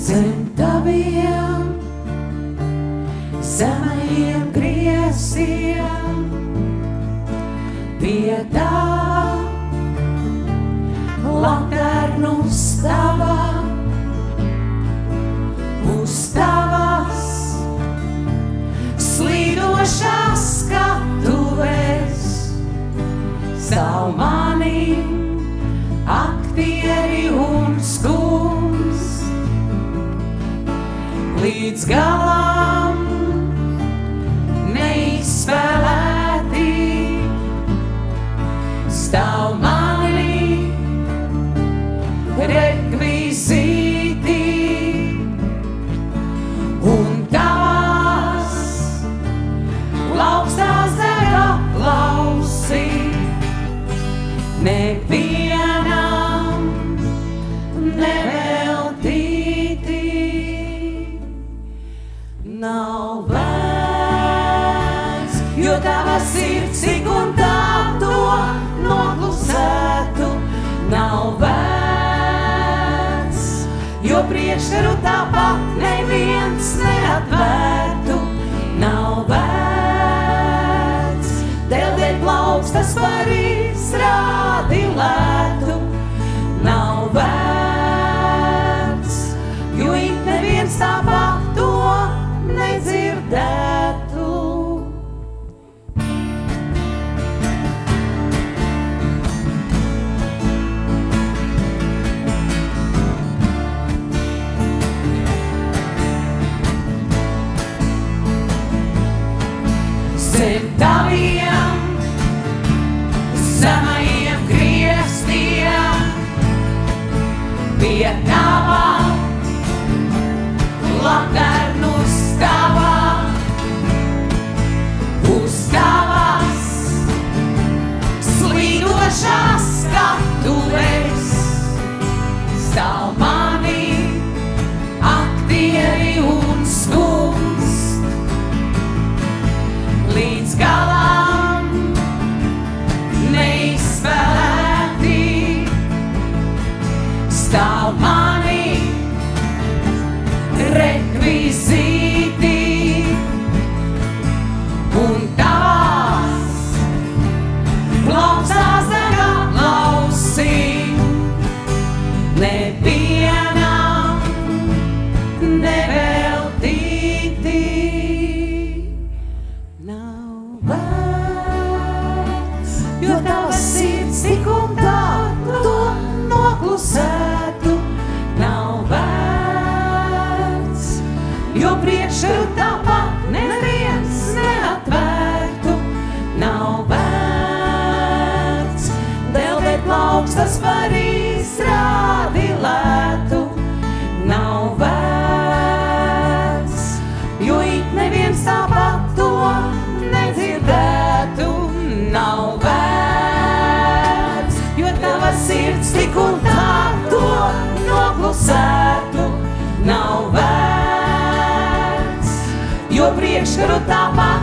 zem taviem zemajiem griestiem, pie tā laternu stāvā, uz tavas slīdošās skatuves, stāv mani aktieri un skums, līdz galam neizspēlēti, stāv mani rekvizīti, un tavas plaukstās dega klausi, nevienam neveltīti. Nav vērts, jo tava sirds cik un tā to noklusētu. Nav vērts, jo priekškaru tāpat neviens neatvērtu. Nav vērts, deldēt plaukstas par izrādi lētu. Nav vērts, jo it neviens tāpat to nedzirdētu. Zem taviem zemajiem griestiem, pie tava laternu stāvā, uz tavas slīdošās skatuves, stāv mani aktieri un skums, līdz galam neizspēlēti, stāv mani rekvizīti, un tavas plaukstās dega klausi, nevienam neveltīti. Nav vērts, jo tavas sirds tik un tā to noklusētu. Nav vērts, jo priekškaru tāpat neviens neatvērtu. Nav vērts, deldēt plaukstas par izrādi lētu. Nav vērts, jo it neviens tāpat to nedzirdētu. Nav vērts, jo tava sirds tik un tā to noklusētu. Nav vērts, jo priekškaru tāpat